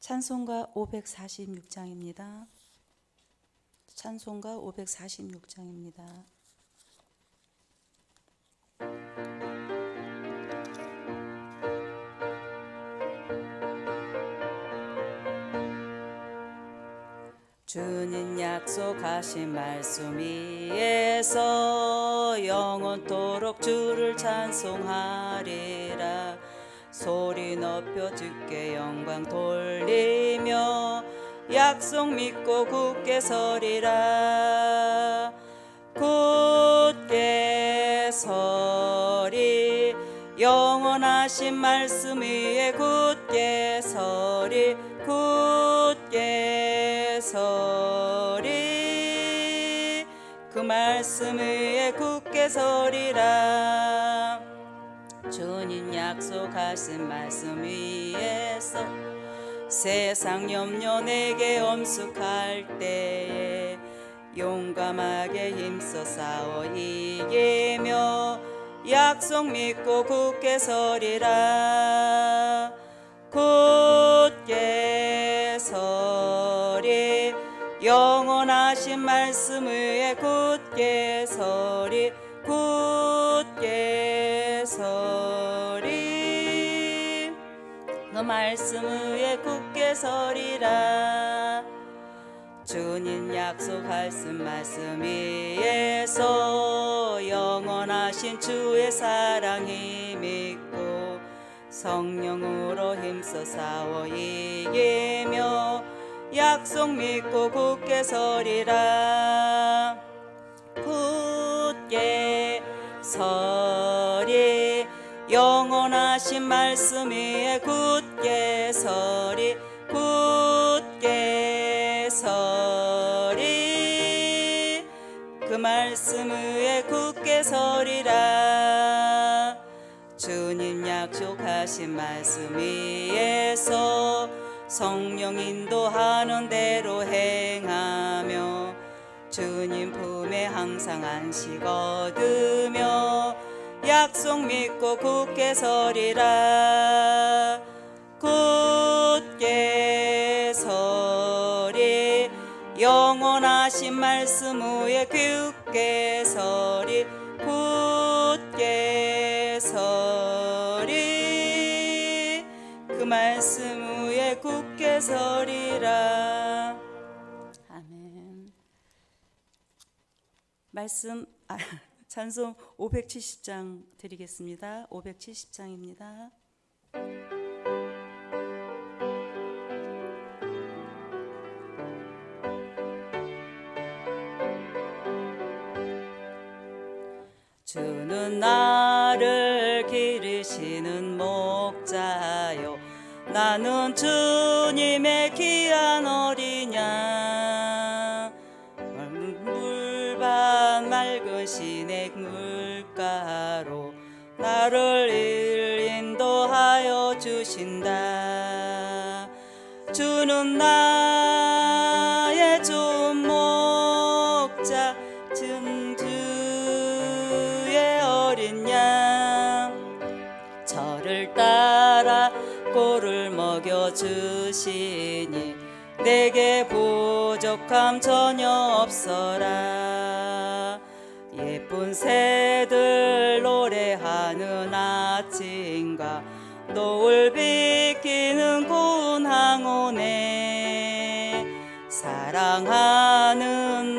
찬송가 546장입니다. 찬송가 546장입니다. 주님 약속하신 말씀 위에서 영원토록 주를 찬송하리라. 소리 높여 주께 영광 돌리며 약속 믿고 굳게 서리라. 굳게 서리 영원하신 말씀 위에 굳게 서리 굳게 서리 그 말씀 위에 굳게 서리라. 주님 약속하신 말씀 위에서 세상 염려 내게 엄습할 때에 용감하게 힘써 싸워 이기며 약속 믿고 굳게 서리라. 굳게 서리 영원하신 말씀 위에 굳게 서리 굳게 서리 그 말씀 위에 굳게 서리라. 주님 약속하신 말씀 위에서 영원하신 주의 사랑이 믿고 성령으로 힘써 싸워 이기며 약속 믿고 굳게 서리라. 굳게 서리 영원하신 말씀 위에 굳게 서리 굳게 서리 그 말씀 위에 굳게 서리라. 주님 약속하신 말씀 위에서 성령 인도하는 대로 행하며 주님 품에 항상 안식 얻으며 약속 믿고 굳게 서리라. 굳게 서리 영원하신 말씀 위에 굳게 서리 굳게 서리 그 말씀 위에 굳게 서리라. 아멘. 말씀 찬송 570장 드리겠습니다. 570장입니다. 주는 나를 기르시는 목자요 나는 주님의 귀한 어린 양. 물반 맑은 시냇 물가로 나를 인도하여 주신다. 주는 나의 좋은 목자 주의 어린 양. 저를 따라 꼴을 먹여주시니 내게 부족함 전혀 없어라. 예쁜 새들 노래하는 아침과 노을 비키는 고운 항온에 사랑하는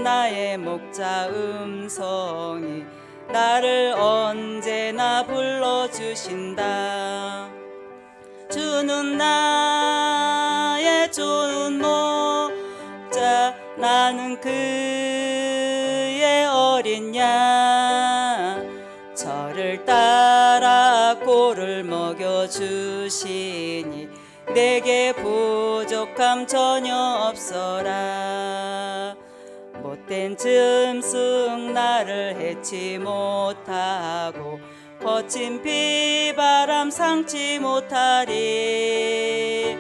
나의 목자 음성이 나를 언제나 불러주신다. 주는 나의 좋은 목자 나는 그의 어린 양. 저를 따라 꼴을 먹여주시니 내게 부족함 전혀 없어라. 못된 짐승 나를 해치 못하고 거친 비바람 상치 못하리.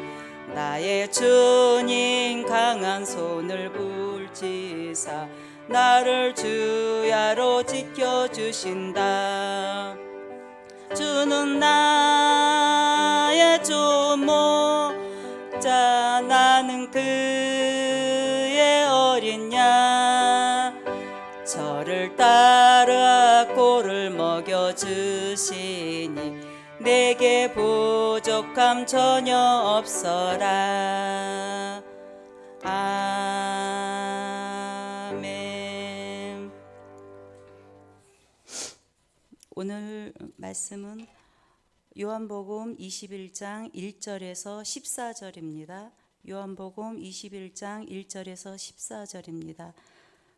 나의 주님 강한 손을 붙이사 나를 주야로 지켜주신다. 주는 나의 좋은 목자 나는 그의 어린 양 저를 따라 꼴을 먹여주시니 내게 부족함 전혀 없어라. 아멘. 오늘 말씀은 요한복음 21장 1절에서 14절입니다. 요한복음 21장 1절에서 14절입니다.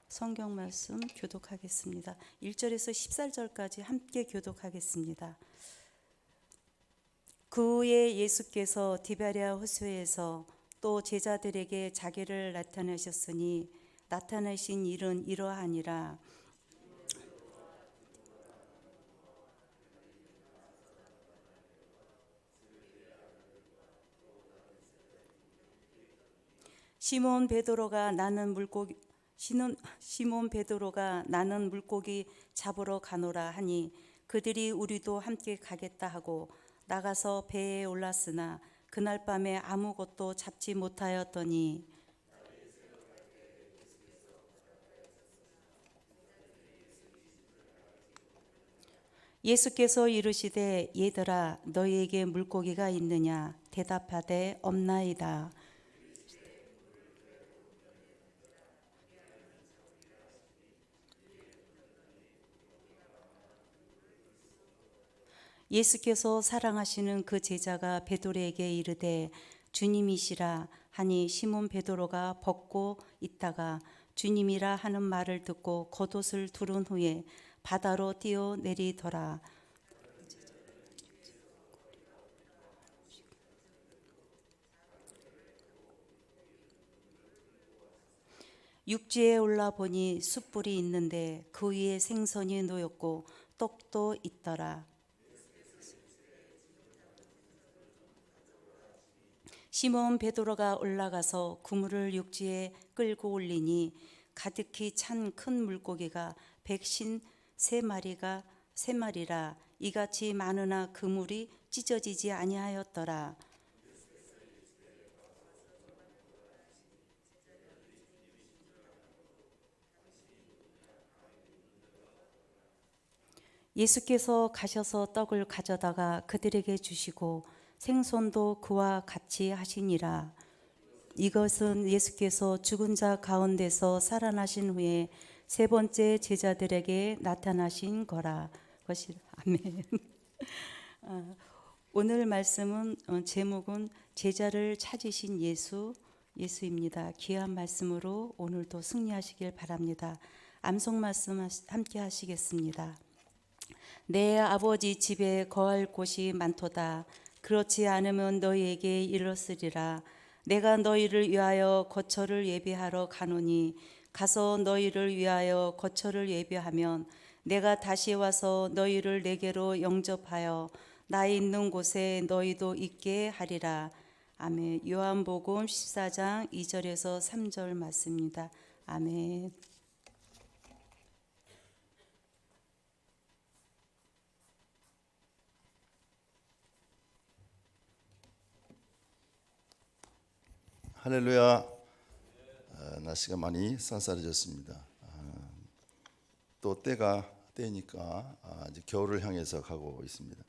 성경 말씀 교독하겠습니다. 1절에서 14절까지 함께 교독하겠습니다. 그 후에 예수께서 디베랴 호수에서 또 제자들에게 자기를 나타내셨으니 나타내신 일은 이러하니라. 시몬 베드로가 나는 물고기 잡으러 가노라 하니 그들이 우리도 함께 가겠다 하고 나가서 배에 올랐으나 그날 밤에 아무것도 잡지 못하였더니 예수께서 이르시되 얘들아 너희에게 물고기가 있느냐 대답하되 없나이다. 예수께서 사랑하시는 그 제자가 베드로에게 이르되 주님이시라 하니 시몬 베드로가 벗고 있다가 주님이라 하는 말을 듣고 겉옷을 두른 후에 바다로 뛰어내리더라. 육지에 올라보니 숯불이 있는데 그 위에 생선이 놓였고 떡도 있더라. 시몬 베드로가 올라가서 그물을 육지에 끌고 올리니 가득히 찬 큰 물고기가 153마리라 이같이 많으나 그물이 찢어지지 아니하였더라. 예수께서 가셔서 떡을 가져다가 그들에게 주시고 생선도 그와 같이 하시니라. 이것은 예수께서 죽은 자 가운데서 살아나신 후에 세 번째 제자들에게 나타나신 거라. 아멘. 오늘 말씀은 제목은 제자를 찾으신 예수입니다. 귀한 말씀으로 오늘도 승리하시길 바랍니다. 암송 말씀 함께 하시겠습니다. 내 아버지 집에 거할 곳이 많도다. 그렇지 않으면 너희에게 이르렀으리라. 내가 너희를 위하여 거처를 예비하러 가노니 가서 너희를 위하여 거처를 예비하면 내가 다시 와서 너희를 내게로 영접하여 나 있는 곳에 너희도 있게 하리라. 아멘. 요한복음 14장 2절에서 3절 말씀입니다. 아멘. 할렐루야. 날씨가 많이 쌀쌀해졌습니다. 또 때니까 이제 겨울을 향해서 가고 있습니다.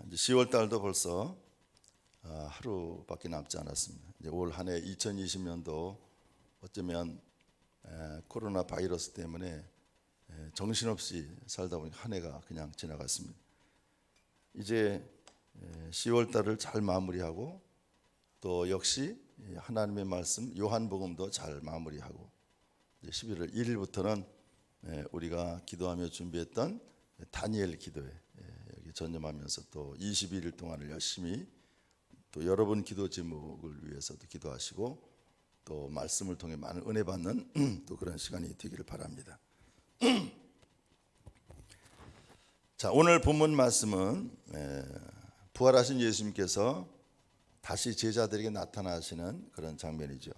이제 10월 달도 벌써 하루밖에 남지 않았습니다. 이제 올 한 해 2020년도 어쩌면 코로나 바이러스 때문에 정신없이 살다 보니까 한 해가 그냥 지나갔습니다. 이제 10월 달을 잘 마무리하고 또 역시 하나님의 말씀 요한복음도 잘 마무리하고 11월 1일부터는 우리가 기도하며 준비했던 다니엘 기도에 여기 전념하면서 또 22일 동안을 열심히 또 여러분 기도 제목을 위해서도 기도하시고 또 말씀을 통해 많은 은혜 받는 또 그런 시간이 되기를 바랍니다. 자, 오늘 본문 말씀은 부활하신 예수님께서 다시 제자들에게 나타나시는 그런 장면이죠.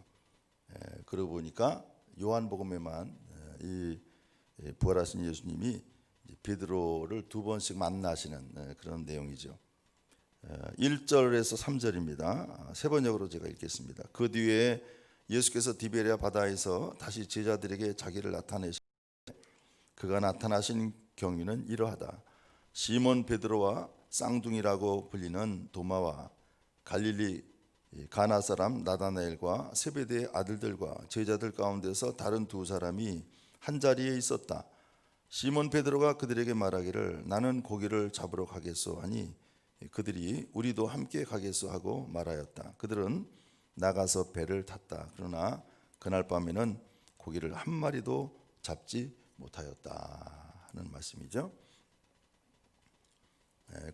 그러고 보니까 요한복음에만 이 부활하신 예수님이 베드로를 두 번씩 만나시는 그런 내용이죠. 1절에서 3절입니다. 세 번역으로 제가 읽겠습니다. 그 뒤에 예수께서 디베랴 바다에서 다시 제자들에게 자기를 나타내시 그가 나타나신 경위는 이러하다. 시몬 베드로와 쌍둥이라고 불리는 도마와 갈릴리 가나 사람 나다나엘과 세베대의 아들들과 제자들 가운데서 다른 두 사람이 한 자리에 있었다. 시몬 베드로가 그들에게 말하기를 나는 고기를 잡으러 가겠소 하니 그들이 우리도 함께 가겠소 하고 말하였다. 그들은 나가서 배를 탔다. 그러나 그날 밤에는 고기를 한 마리도 잡지 못하였다 하는 말씀이죠.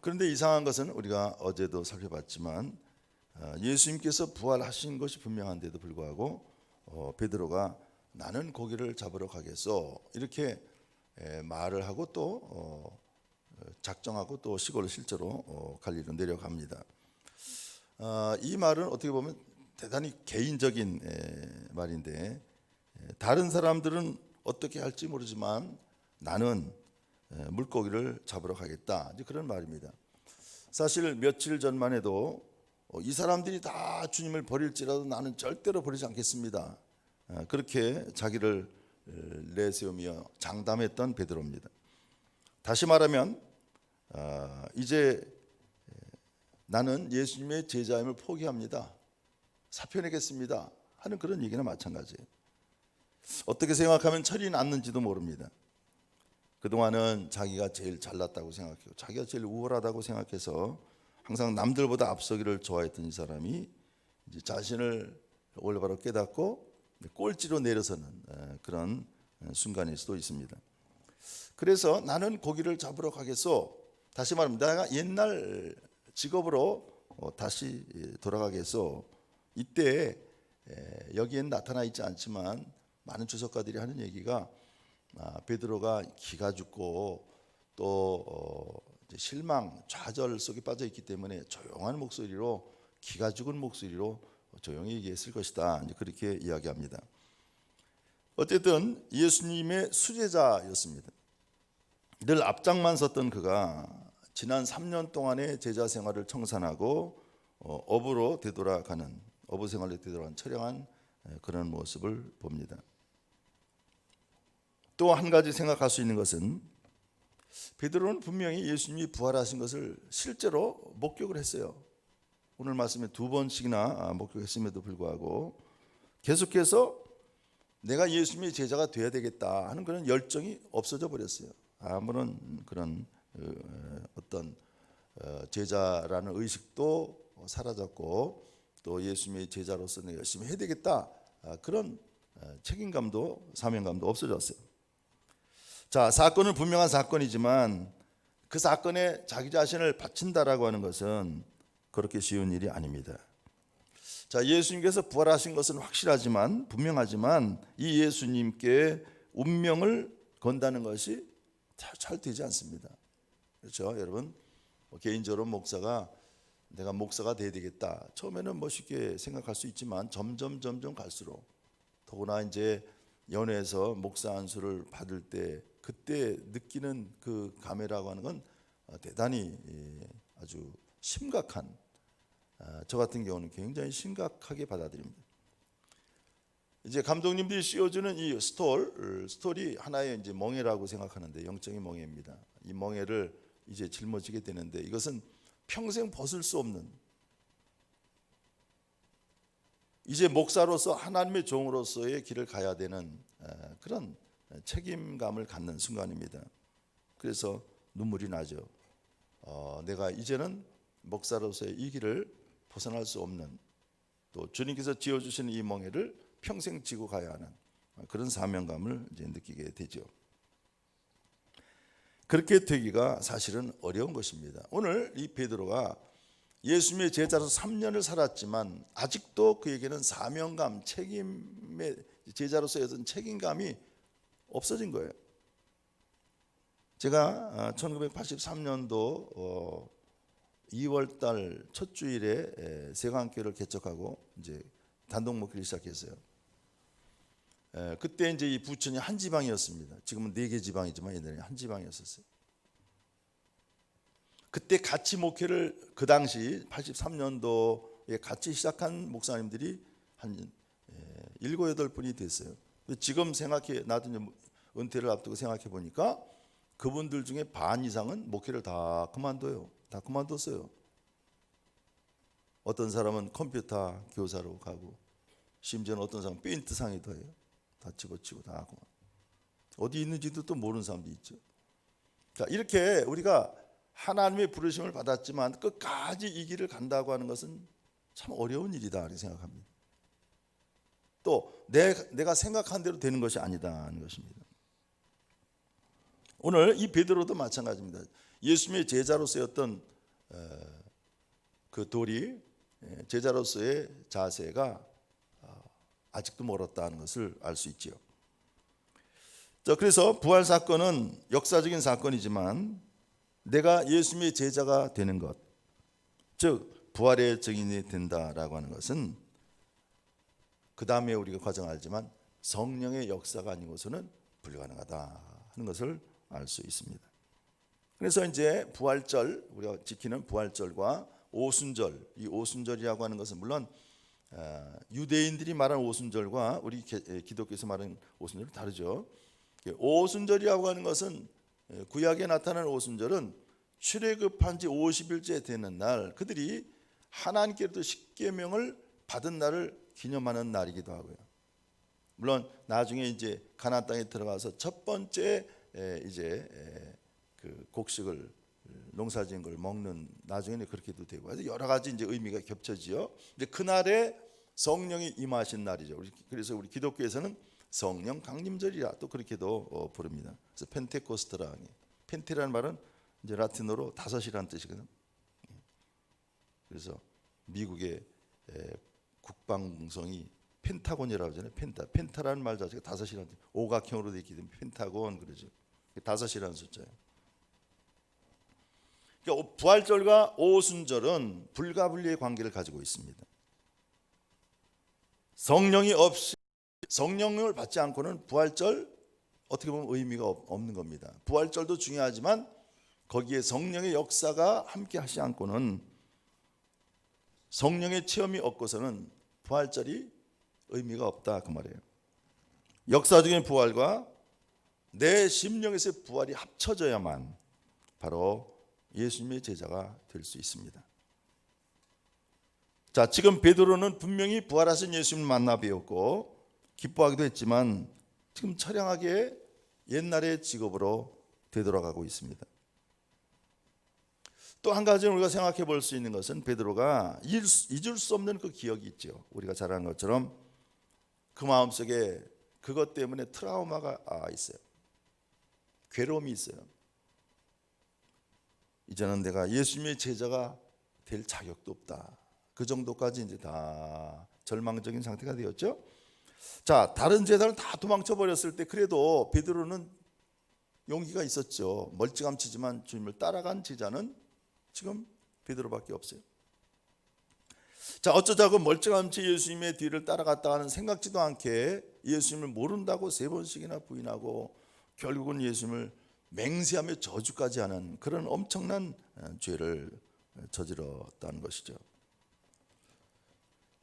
그런데 이상한 것은 우리가 어제도 살펴봤지만 예수님께서 부활하신 것이 분명한데도 불구하고 베드로가 나는 고기를 잡으러 가겠소 이렇게 말을 하고 또 작정하고 또 시골로 실제로 갈리로 내려갑니다. 이 말은 어떻게 보면 대단히 개인적인 말인데 다른 사람들은 어떻게 할지 모르지만 나는 물고기를 잡으러 가겠다 이제 그런 말입니다. 사실 며칠 전만 해도 이 사람들이 다 주님을 버릴지라도 나는 절대로 버리지 않겠습니다. 그렇게 자기를 내세우며 장담했던 베드로입니다. 다시 말하면 이제 나는 예수님의 제자임을 포기합니다. 사표내겠습니다 하는 그런 얘기나 마찬가지예요. 어떻게 생각하면 철이 났는지도 모릅니다. 그동안은 자기가 제일 잘났다고 생각했고 자기가 제일 우월하다고 생각해서 항상 남들보다 앞서기를 좋아했던 이 사람이 이제 자신을 올바로 깨닫고 꼴찌로 내려서는 그런 순간일 수도 있습니다. 그래서 나는 고기를 잡으러 가겠소. 다시 말하면 내가 옛날 직업으로 다시 돌아가겠소. 이때 여기엔 나타나 있지 않지만 많은 주석가들이 하는 얘기가 베드로가 기가 죽고 또 실망, 좌절 속에 빠져 있기 때문에 조용한 목소리로 기가 죽은 목소리로 조용히 얘기했을 것이다. 이제 그렇게 이야기합니다. 어쨌든 예수님의 수제자였습니다. 늘 앞장만 섰던 그가 지난 3년 동안의 제자 생활을 청산하고 어부 생활로 되돌아간 처량한 그런 모습을 봅니다. 또 한 가지 생각할 수 있는 것은 베드로는 분명히 예수님이 부활하신 것을 실제로 목격을 했어요. 오늘 말씀에 2번씩이나 목격했음에도 불구하고 계속해서 내가 예수님의 제자가 돼야 되겠다 하는 그런 열정이 없어져 버렸어요. 아무런 그런 어떤 제자라는 의식도 사라졌고 또 예수님의 제자로서 내가 열심히 해야 되겠다 그런 책임감도 사명감도 없어졌어요. 자, 사건은 분명한 사건이지만 그 사건에 자기 자신을 바친다라고 하는 것은 그렇게 쉬운 일이 아닙니다. 자, 예수님께서 부활하신 것은 확실하지만 분명하지만 이 예수님께 운명을 건다는 것이 잘 되지 않습니다. 그렇죠, 여러분? 개인적으로 목사가 내가 목사가 돼야 되겠다. 처음에는 쉽게 생각할 수 있지만 점점 갈수록 더구나 이제 연회에서 목사 안수를 받을 때 그때 느끼는 그 감회라고 하는 건 대단히 아주 심각한 저 같은 경우는 굉장히 심각하게 받아들입니다. 이제 감독님들이 씌워주는 이 스톨이 하나의 이제 멍에라고 생각하는데 영적인 멍에입니다. 이 멍에를 이제 짊어지게 되는데 이것은 평생 벗을 수 없는 이제 목사로서 하나님의 종으로서의 길을 가야 되는 그런 책임감을 갖는 순간입니다. 그래서 눈물이 나죠. 내가 이제는 목사로서의 이 길을 벗어날 수 없는 또 주님께서 지어주신 이 멍에를 평생 지고 가야 하는 그런 사명감을 이제 느끼게 되죠. 그렇게 되기가 사실은 어려운 것입니다. 오늘 이 베드로가 예수님의 제자로서 3년을 살았지만 아직도 그에게는 사명감, 책임의 제자로서의 어떤 책임감이 없어진 거예요. 제가 1983년도 2월 달 첫 주일에 세강교회를 개척하고 이제 단독 목회를 시작했어요. 그때 이제 이 부천이 한 지방이었습니다. 지금은 4개 지방이지만 옛날에 한 지방이었었어요. 그때 같이 목회를 그 당시 83년도에 같이 시작한 목사님들이 한 7, 8분이 됐어요. 지금 나도 이제 은퇴를 앞두고 생각해 보니까 그분들 중에 반 이상은 목회를 다 그만둬요. 다 그만뒀어요. 어떤 사람은 컴퓨터 교사로 가고, 심지어는 어떤 사람은 페인트 상에도 해요. 다 집어치고 다 하고. 어디 있는지도 또 모르는 사람도 있죠. 자, 이렇게 우리가 하나님의 부르심을 받았지만 끝까지 이 길을 간다고 하는 것은 참 어려운 일이다 이렇게 생각합니다. 또 내가 생각한 대로 되는 것이 아니다는 것입니다. 오늘 이 베드로도 마찬가지입니다. 예수님의 제자로서의 어떤 그 도리, 제자로서의 자세가 아직도 멀었다는 것을 알 수 있지요. 자, 그래서 부활 사건은 역사적인 사건이지만 내가 예수님의 제자가 되는 것, 즉 부활의 증인이 된다라고 하는 것은 그 다음에 우리가 과정 알지만 성령의 역사가 아니고서는 불가능하다 하는 것을 알 수 있습니다. 그래서 이제 부활절, 우리가 지키는 부활절과 오순절, 이 오순절이라고 하는 것은 물론 유대인들이 말하는 오순절과 우리 기독교에서 말하는 오순절은 다르죠. 오순절이라고 하는 것은 구약에 나타나는 오순절은 출애굽한 지 50일째 되는 날, 그들이 하나님께로부터 십계명을 받은 날을 기념하는 날이기도 하고요. 물론 나중에 이제 가나안 땅에 들어가서 첫 번째 이제 그 곡식을 농사지은 걸 먹는, 나중에는 그렇게도 되고, 그래서 여러 가지 이제 의미가 겹쳐지요. 이제 그날에 성령이 임하신 날이죠. 그래서 우리 기독교에서는 성령 강림절이라 또 그렇게도 부릅니다. 그래서 펜테코스트라, 펜테라는 말은 이제 라틴어로 다섯이라는 뜻이거든요. 그래서 미국의 국방성이 펜타곤이라고 하잖아요. 펜타라는 말 자체가 다섯이라는 뜻, 오각형으로 되어 있기 때문에 펜타곤 그러죠. 다섯이라는 숫자예요. 그러니까 부활절과 오순절은 불가분리의 관계를 가지고 있습니다. 성령을 받지 않고는 부활절 어떻게 보면 의미가 없는 겁니다. 부활절도 중요하지만 거기에 성령의 역사가 함께 하지 않고는, 성령의 체험이 없고서는 부활절이 의미가 없다 그 말이에요. 역사적인 부활과 내 심령에서의 부활이 합쳐져야만 바로 예수님의 제자가 될 수 있습니다. 자, 지금 베드로는 분명히 부활하신 예수님을 만나 뵈었고 기뻐하기도 했지만 지금 처량하게 옛날의 직업으로 되돌아가고 있습니다. 또 한 가지 우리가 생각해 볼 수 있는 것은 베드로가 잊을 수 없는 그 기억이 있죠. 우리가 잘 아는 것처럼 그 마음속에 그것 때문에 트라우마가 있어요. 괴로움이 있어요. 이제는 내가 예수님의 제자가 될 자격도 없다. 그 정도까지 이제 다 절망적인 상태가 되었죠. 자, 다른 제자는 다 도망쳐 버렸을 때 그래도 베드로는 용기가 있었죠. 멀찌감치지만 주님을 따라간 제자는 지금 베드로밖에 없어요. 자, 어쩌자고 멀찌감치 예수님의 뒤를 따라갔다가는 생각지도 않게 예수님을 모른다고 3번씩이나 부인하고 결국은 예수님을 맹세하며 저주까지 하는 그런 엄청난 죄를 저질렀다는 것이죠.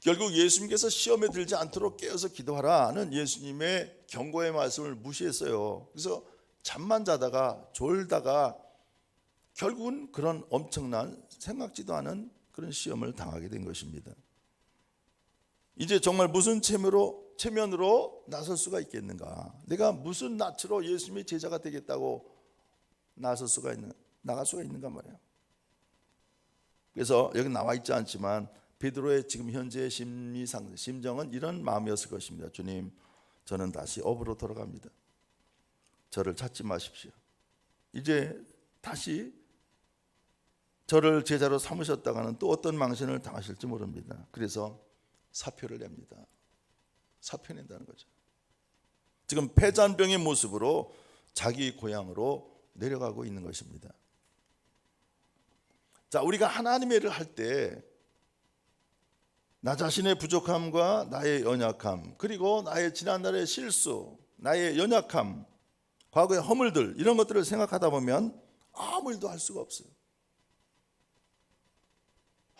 결국 예수님께서 시험에 들지 않도록 깨어서 기도하라는 예수님의 경고의 말씀을 무시했어요. 그래서 잠만 자다가 졸다가 결국은 그런 엄청난 생각지도 않은 그런 시험을 당하게 된 것입니다. 이제 정말 무슨 체면으로 나설 수가 있겠는가? 내가 무슨 낯으로 예수님의 제자가 되겠다고 나갈 수가 있는가 말이에요. 그래서 여기 나와 있지 않지만 베드로의 지금 현재의 심정은 이런 마음이었을 것입니다. 주님, 저는 다시 업으로 돌아갑니다. 저를 찾지 마십시오. 이제 다시 저를 제자로 삼으셨다가는 또 어떤 망신을 당하실지 모릅니다. 그래서 사표를 냅니다. 사표 낸다는 거죠. 지금 패잔병의 모습으로 자기 고향으로 내려가고 있는 것입니다. 자, 우리가 하나님의 일을 할 때 나 자신의 부족함과 나의 연약함, 그리고 나의 지난날의 실수, 나의 연약함, 과거의 허물들, 이런 것들을 생각하다 보면 아무 일도 할 수가 없어요.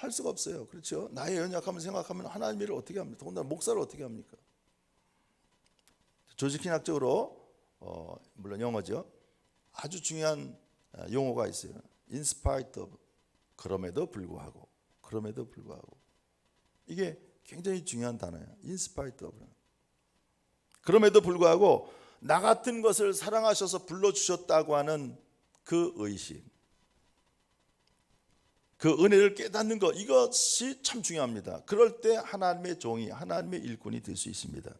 할 수가 없어요. 그렇죠? 나의 연약함을 생각하면 하나님의 일을 어떻게 합니까? 더군다나 목사를 어떻게 합니까? 조직신학적으로 물론 영어죠. 아주 중요한 용어가 있어요. In spite of. 그럼에도 불구하고. 이게 굉장히 중요한 단어예요. In spite of. 그럼에도 불구하고 나 같은 것을 사랑하셔서 불러주셨다고 하는 그 의식, 그 은혜를 깨닫는 것, 이것이 참 중요합니다. 그럴 때 하나님의 종이, 하나님의 일꾼이 될 수 있습니다.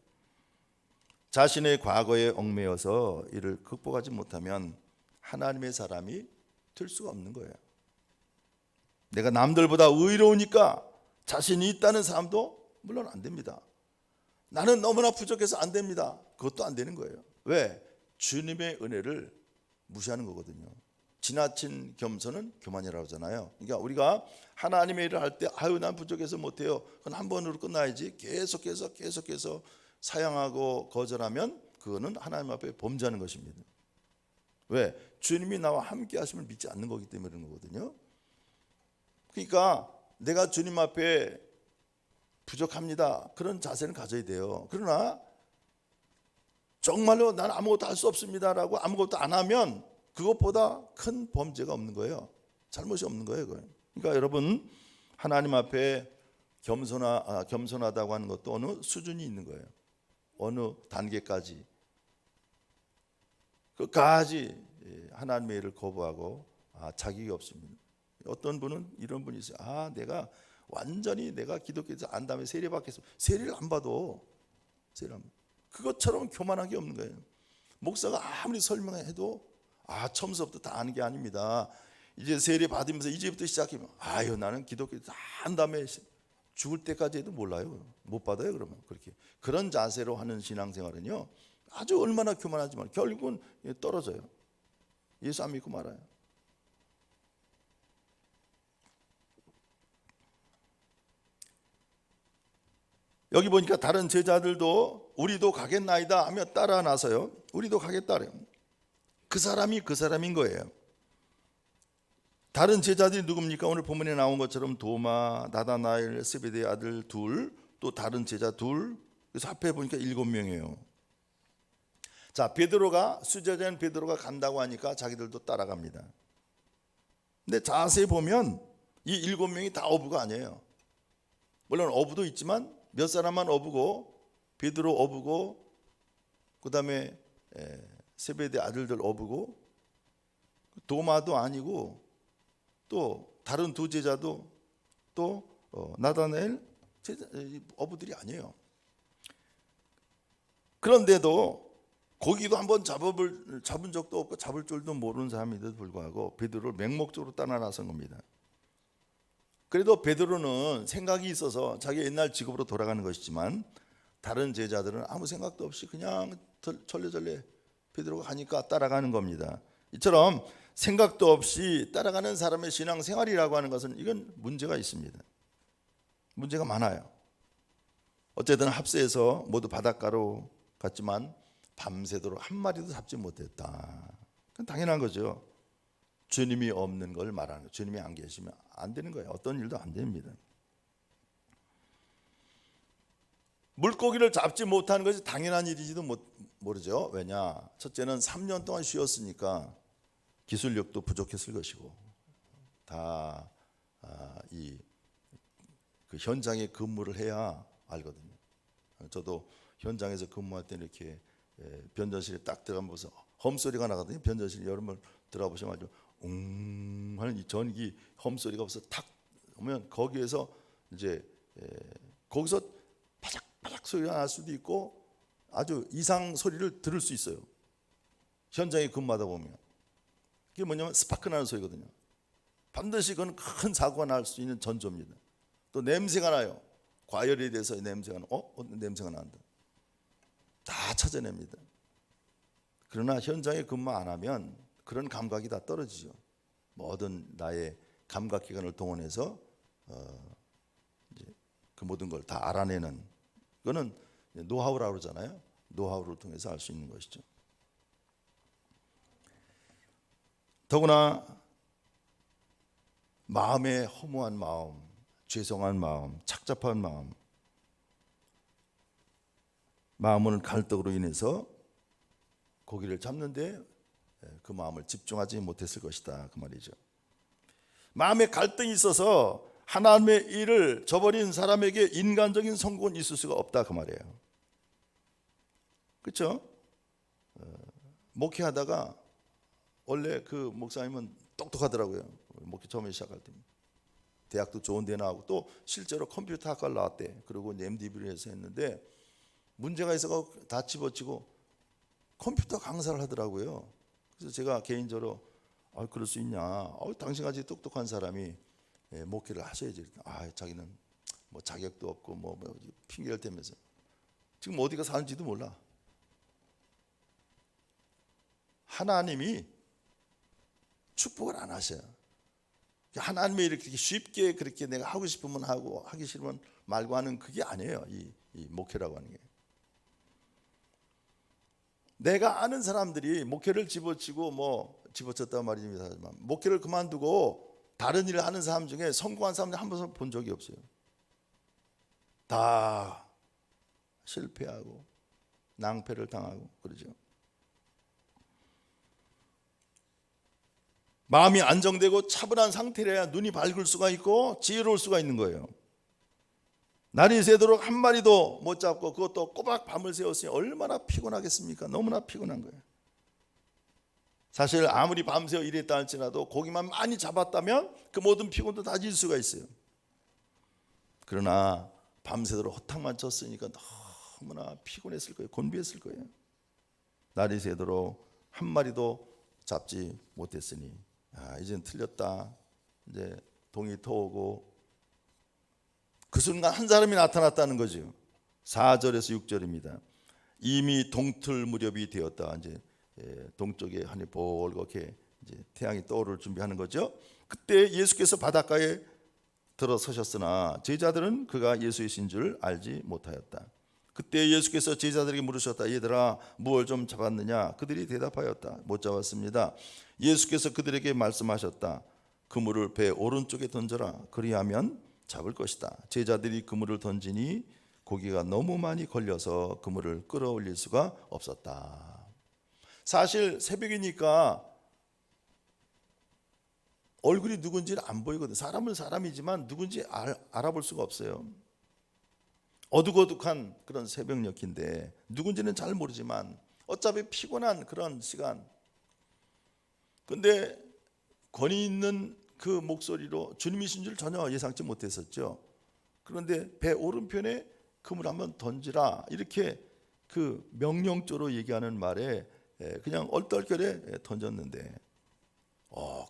자신의 과거에 얽매여서 이를 극복하지 못하면 하나님의 사람이 될 수가 없는 거예요. 내가 남들보다 의로우니까 자신이 있다는 사람도 물론 안 됩니다. 나는 너무나 부족해서 안 됩니다. 그것도 안 되는 거예요. 왜? 주님의 은혜를 무시하는 거거든요. 지나친 겸손은 교만이라고 하잖아요. 그러니까 우리가 하나님의 일을 할 때 아유 난 부족해서 못해요. 그건 한 번으로 끝나야지. 계속해서 사양하고 거절하면 그거는 하나님 앞에 범죄하는 것입니다. 왜? 주님이 나와 함께 하심을 믿지 않는 거기 때문에 그런 거거든요. 그러니까 내가 주님 앞에 부족합니다. 그런 자세는 가져야 돼요. 그러나 정말로 난 아무것도 할 수 없습니다라고 아무것도 안 하면 그것보다 큰 범죄가 없는 거예요. 잘못이 없는 거예요. 그러니까 여러분 하나님 앞에 겸손하다고 하는 것도 어느 수준이 있는 거예요. 어느 단계까지. 끝까지 하나님의 일을 거부하고 자격이 없습니다. 어떤 분은 이런 분이 있어요. 내가 완전히 내가 기독교에서 안 다음에 세례 받겠어. 세례를 안 받아도 그것처럼 교만한 게 없는 거예요. 목사가 아무리 설명해도 처음부터 다 아는 게 아닙니다. 이제 세례 받으면서 이제부터 시작하면 나는 기독교 다 한 다음에 죽을 때까지 해도 몰라요. 못 받아요. 그러면 그런 자세로 하는 신앙생활은요 아주 얼마나 교만하지만 결국은 떨어져요. 예수 안 믿고 말아요. 여기 보니까 다른 제자들도 우리도 가겠나이다 하며 따라 나서요. 우리도 가겠다래요. 그 사람이 그 사람인 거예요. 다른 제자들이 누굽니까? 오늘 본문에 나온 것처럼 도마, 나다나엘, 세베대의 아들 둘, 또 다른 제자 둘. 그래서 앞에 보니까 7명이에요. 자, 수제자인 베드로가 간다고 하니까 자기들도 따라갑니다. 근데 자세히 보면 이 7명이 다 어부가 아니에요. 물론 어부도 있지만 몇 사람만 어부고 베드로 어부고 그다음에 세베대 아들들 어부고 도마도 아니고 또 다른 두 제자도 또 나다나엘 어부들이 아니에요. 그런데도 고기도 한번 잡은 적도 없고 잡을 줄도 모르는 사람인데도 불구하고 베드로를 맹목적으로 따라 나선 겁니다. 그래도 베드로는 생각이 있어서 자기 옛날 직업으로 돌아가는 것이지만 다른 제자들은 아무 생각도 없이 그냥 절레절레 베드로가 가니까 따라가는 겁니다. 이처럼 생각도 없이 따라가는 사람의 신앙생활이라고 하는 것은 이건 문제가 있습니다. 문제가 많아요. 어쨌든 합세해서 모두 바닷가로 갔지만 밤새도록 한 마리도 잡지 못했다. 그건 당연한 거죠. 주님이 없는 걸 말하는 거예요. 주님이 안 계시면 안 되는 거예요. 어떤 일도 안 됩니다. 물고기를 잡지 못하는 것이 당연한 일인지도 모르죠. 왜냐? 첫째는 3년 동안 쉬었으니까 기술력도 부족했을 것이고 다 그 현장에 근무를 해야 알거든요. 저도 현장에서 근무할 때 이렇게 변전실에 딱 들어가면서 험소리가 나거든요. 변전실 여러분 들어보시면 아주 하는 이 전기 험소리가 없어 탁 오면 거기에서 이제 거기서 바삭바삭 소리가 날 수도 있고 아주 이상 소리를 들을 수 있어요. 현장에 근무하다 보면 그게 뭐냐면 스파크 나는 소리거든요. 반드시 그건 큰 사고가 날 수 있는 전조입니다. 또 냄새가 나요. 과열에 대해서 냄새가 냄새가 난다. 다 찾아냅니다. 그러나 현장에 근무 안 하면 그런 감각이 다 떨어지죠. 모든 나의 감각 기관을 동원해서 이제 그 모든 걸 다 알아내는 그거는 노하우라고 그러잖아요. 노하우를 통해서 알 수 있는 것이죠. 더구나 마음의 허무한 마음, 죄송한 마음, 착잡한 마음은 갈등으로 인해서 고기를 잡는데 그 마음을 집중하지 못했을 것이다, 그 말이죠. 마음에 갈등이 있어서 하나님의 일을 저버린 사람에게 인간적인 성공은 있을 수가 없다, 그 말이에요. 그렇죠? 목회하다가 원래 그 목사님은 똑똑하더라고요. 목회 처음에 시작할 때 대학도 좋은 데 나오고 또 실제로 컴퓨터 학과를 나왔대. 그리고 MDB를 해서 했는데 문제가 있어서 다 집어치고 컴퓨터 강사를 하더라고요. 그래서 제가 개인적으로 그럴 수 있냐, 당신같이 똑똑한 사람이 목회를 하셔야지. 자기는 뭐 자격도 없고 뭐 핑계를 대면서 지금 어디가 사는지도 몰라. 하나님이 축복을 안 하셔요. 하나님의 이렇게 쉽게 그렇게 내가 하고 싶으면 하고 하기 싫으면 말고 하는 그게 아니에요. 이 목회라고 하는 게. 내가 아는 사람들이 목회를 집어쳤단 말입니다. 하지만 목회를 그만두고 다른 일을 하는 사람 중에 성공한 사람들 한 번도 본 적이 없어요. 다 실패하고 낭패를 당하고 그러죠. 마음이 안정되고 차분한 상태라야 눈이 밝을 수가 있고 지혜로울 수가 있는 거예요. 날이 새도록 한 마리도 못 잡고 그것도 꼬박 밤을 새웠으니 얼마나 피곤하겠습니까? 너무나 피곤한 거예요. 사실 아무리 밤새워 일했다 할지라도 고기만 많이 잡았다면 그 모든 피곤도 다 질 수가 있어요. 그러나 밤새도록 허탕만 쳤으니까 너무나 피곤했을 거예요. 곤비했을 거예요. 날이 새도록 한 마리도 잡지 못했으니 이젠 틀렸다. 이제 동이 터오고 그 순간 한 사람이 나타났다는 거죠. 4절에서 6절입니다. 이미 동틀 무렵이 되었다. 이제 동쪽에 하늘이 볼겋게 이제 태양이 떠오를 준비하는 거죠. 그때 예수께서 바닷가에 들어서셨으나 제자들은 그가 예수이신 줄 알지 못하였다. 그때 예수께서 제자들에게 물으셨다. 얘들아, 무엇을 좀 잡았느냐? 그들이 대답하였다. 못 잡았습니다. 예수께서 그들에게 말씀하셨다. 그물을 배 오른쪽에 던져라. 그리하면 잡을 것이다. 제자들이 그물을 던지니 고기가 너무 많이 걸려서 그물을 끌어올릴 수가 없었다. 사실 새벽이니까 얼굴이 누군지는 안 보이거든. 사람은 사람이지만 누군지 알아볼 수가 없어요. 어둑어둑한 그런 새벽녘인데 누군지는 잘 모르지만 어차피 피곤한 그런 시간. 근데 권위 있는 그 목소리로 주님이신 줄 전혀 예상치 못했었죠. 그런데 배 오른편에 그물 한번 던지라 이렇게 그 명령조로 얘기하는 말에 그냥 얼떨결에 던졌는데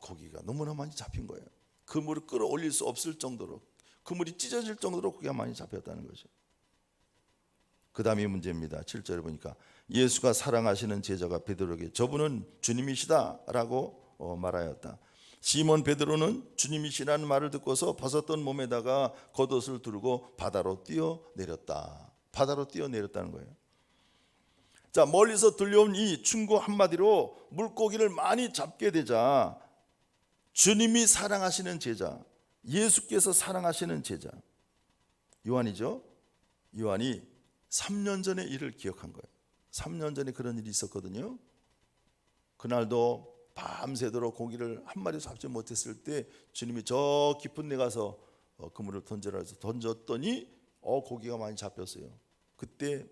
고기가 너무나 많이 잡힌 거예요. 그물을 끌어올릴 수 없을 정도로, 그물이 찢어질 정도로 고기가 많이 잡혔다는 거죠. 그 다음이 문제입니다. 7절에 보니까 예수가 사랑하시는 제자가 베드로에게 저분은 주님이시다 라고 말하였다. 시몬 베드로는 주님이시라는 말을 듣고서 벗었던 몸에다가 겉옷을 두르고 바다로 뛰어내렸다. 바다로 뛰어내렸다는 거예요. 자, 멀리서 들려온 이 충고 한마디로 물고기를 많이 잡게 되자 주님이 사랑하시는 제자, 예수께서 사랑하시는 제자 요한이죠. 요한이 3년 전의 일을 기억한 거예요. 3년 전에 그런 일이 있었거든요. 그날도 밤새도록 고기를 한 마리 잡지 못했을 때 주님이 저 깊은 데 가서 그물을 던져라 해서 던졌더니 고기가 많이 잡혔어요. 그때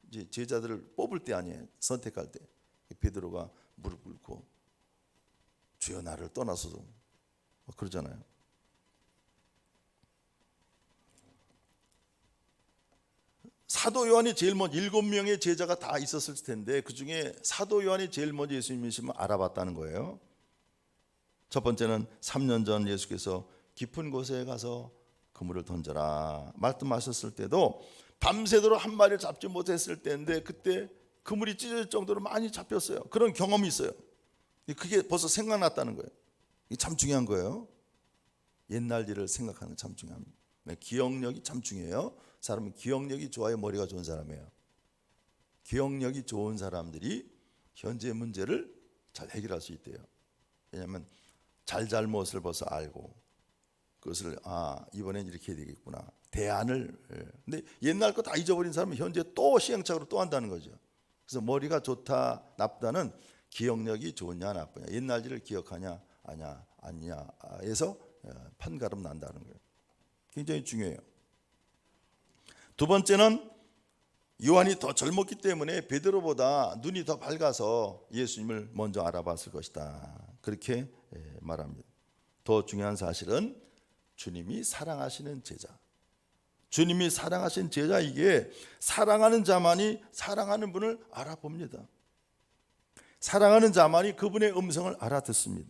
이제 제자들을 뽑을 때 아니에요. 선택할 때 베드로가 무릎 꿇고 주여 나를 떠나소서 그러잖아요. 사도 요한이 제일 먼저 7명의 제자가 다 있었을 텐데 그 중에 사도 요한이 제일 먼저 예수님이심을 알아봤다는 거예요. 첫 번째는 3년 전 예수께서 깊은 곳에 가서 그물을 던져라 말씀하셨을 때도 밤새도록 한 마리를 잡지 못했을 때인데 그때 그물이 찢어질 정도로 많이 잡혔어요. 그런 경험이 있어요. 그게 벌써 생각났다는 거예요. 이게 참 중요한 거예요. 옛날 일을 생각하는 게 참 중요합니다. 기억력이 참 중요해요. 사람은 기억력이 좋아야 머리가 좋은 사람이에요. 기억력이 좋은 사람들이 현재 문제를 잘 해결할 수 있대요. 왜냐하면 잘잘못을 벌써 알고 그것을 이번엔 이렇게 해야 되겠구나. 대안을. 근데 옛날 거 다 잊어버린 사람은 현재 또 시행착오로 또 한다는 거죠. 그래서 머리가 좋다 나쁘다는 기억력이 좋냐 나쁘냐, 옛날 일을 기억하냐 아니냐에서 판가름 난다는 거예요. 굉장히 중요해요. 두 번째는 요한이 더 젊었기 때문에 베드로보다 눈이 더 밝아서 예수님을 먼저 알아봤을 것이다. 그렇게 말합니다. 더 중요한 사실은 주님이 사랑하시는 제자. 주님이 사랑하신 제자, 이게 사랑하는 자만이 사랑하는 분을 알아봅니다. 사랑하는 자만이 그분의 음성을 알아듣습니다.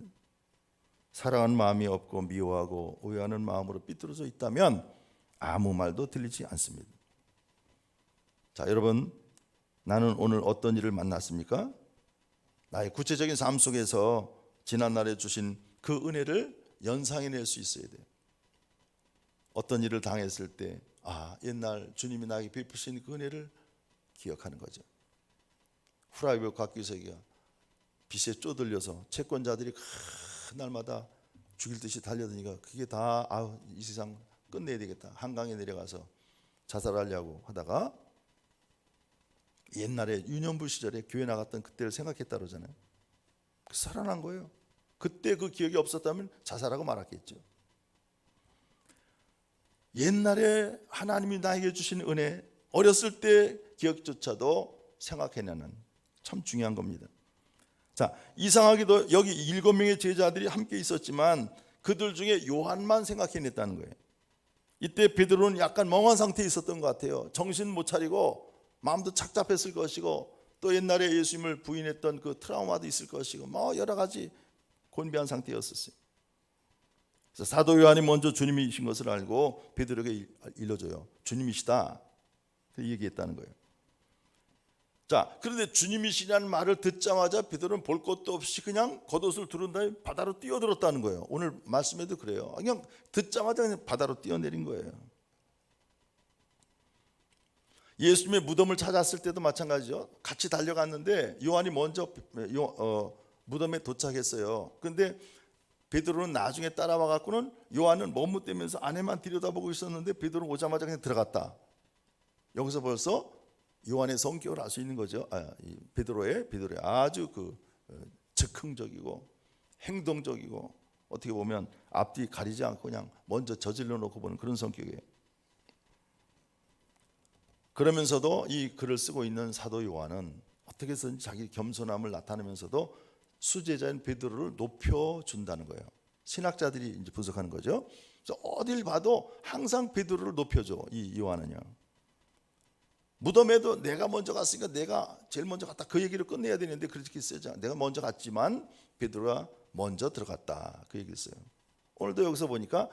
사랑하는 마음이 없고 미워하고 오해하는 마음으로 삐뚤어져 있다면 아무 말도 들리지 않습니다. 자, 여러분, 나는 오늘 어떤 일을 만났습니까? 나의 구체적인 삶 속에서 지난날에 주신 그 은혜를 연상해낼 수 있어야 돼요. 어떤 일을 당했을 때 옛날 주님이 나에게 베푸신 그 은혜를 기억하는 거죠. 후라이브 곽기석이가 빚에 쪼들려서 채권자들이 그날마다 죽일 듯이 달려드니까 그게 다 이 세상 끝내야 되겠다, 한강에 내려가서 자살하려고 하다가 옛날에 유년부 시절에 교회 나갔던 그때를 생각했다 그러잖아요. 살아난 거예요. 그때 그 기억이 없었다면 자살하고 말았겠죠. 옛날에 하나님이 나에게 주신 은혜, 어렸을 때 기억조차도 생각해내는 참 중요한 겁니다. 자, 이상하게도 여기 7명의 제자들이 함께 있었지만 그들 중에 요한만 생각해냈다는 거예요. 이때 베드로는 약간 멍한 상태에 있었던 것 같아요. 정신 못 차리고 마음도 착잡했을 것이고 또 옛날에 예수님을 부인했던 그 트라우마도 있을 것이고 여러 가지 곤비한 상태였었어요. 그래서 사도 요한이 먼저 주님이신 것을 알고 베드로에게 일러줘요. 주님이시다, 얘기했다는 거예요. 자, 그런데 주님이시라는 말을 듣자마자 베드로는 볼 것도 없이 그냥 겉옷을 두른 다음에 바다로 뛰어들었다는 거예요. 오늘 말씀에도 그래요. 그냥 듣자마자 그냥 바다로 뛰어내린 거예요. 예수님의 무덤을 찾았을 때도 마찬가지죠. 같이 달려갔는데 요한이 먼저 무덤에 도착했어요. 그런데 베드로는 나중에 따라와 갖고는 요한은 머뭇대면서 안에만 들여다보고 있었는데 베드로는 오자마자 그냥 들어갔다. 여기서 벌써 요한의 성격을 알 수 있는 거죠. 베드로의 아주 즉흥적이고 행동적이고 어떻게 보면 앞뒤 가리지 않고 그냥 먼저 저질러 놓고 보는 그런 성격이에요. 그러면서도 이 글을 쓰고 있는 사도 요한은 어떻게 해서든 자기 겸손함을 나타내면서도 수제자인 베드로를 높여준다는 거예요. 신학자들이 이제 분석하는 거죠. 그래서 어딜 봐도 항상 베드로를 높여줘, 이 요한은요. 무덤에도 내가 먼저 갔으니까 내가 제일 먼저 갔다, 그 얘기를 끝내야 되는데 그렇게 쓰지. 내가 먼저 갔지만 베드로가 먼저 들어갔다, 그 얘기를 써요. 오늘도 여기서 보니까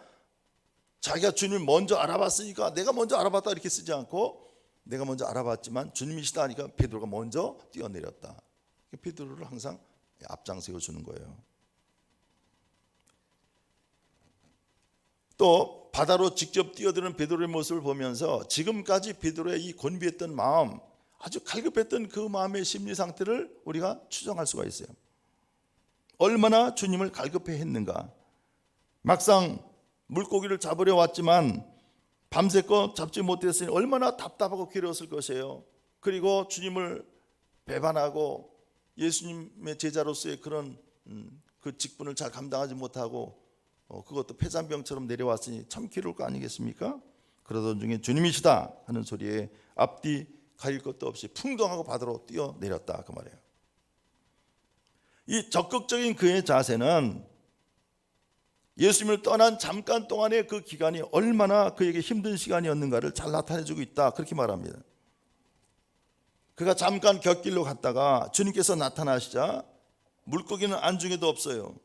자기가 주님을 먼저 알아봤으니까 내가 먼저 알아봤다 이렇게 쓰지 않고 내가 먼저 알아봤지만 주님이시다 하니까 베드로가 먼저 뛰어내렸다. 베드로를 항상 앞장세워 주는 거예요. 또 바다로 직접 뛰어드는 베드로의 모습을 보면서 지금까지 베드로의 이 곤비했던 마음, 아주 갈급했던 그 마음의 심리 상태를 우리가 추정할 수가 있어요. 얼마나 주님을 갈급해 했는가. 막상 물고기를 잡으려 왔지만 밤새껏 잡지 못했으니 얼마나 답답하고 괴로웠을 것이에요. 그리고 주님을 배반하고 예수님의 제자로서의 그런 그 직분을 잘 감당하지 못하고 그것도 폐잔병처럼 내려왔으니 참 괴로울 거 아니겠습니까? 그러던 중에 주님이시다 하는 소리에 앞뒤 가릴 것도 없이 풍덩하고 바다로 뛰어내렸다, 그 말이에요. 이 적극적인 그의 자세는 예수님을 떠난 잠깐 동안의 그 기간이 얼마나 그에게 힘든 시간이었는가를 잘 나타내주고 있다, 그렇게 말합니다. 그가 잠깐 곁길로 갔다가 주님께서 나타나시자 물고기는 안중에도 없어요.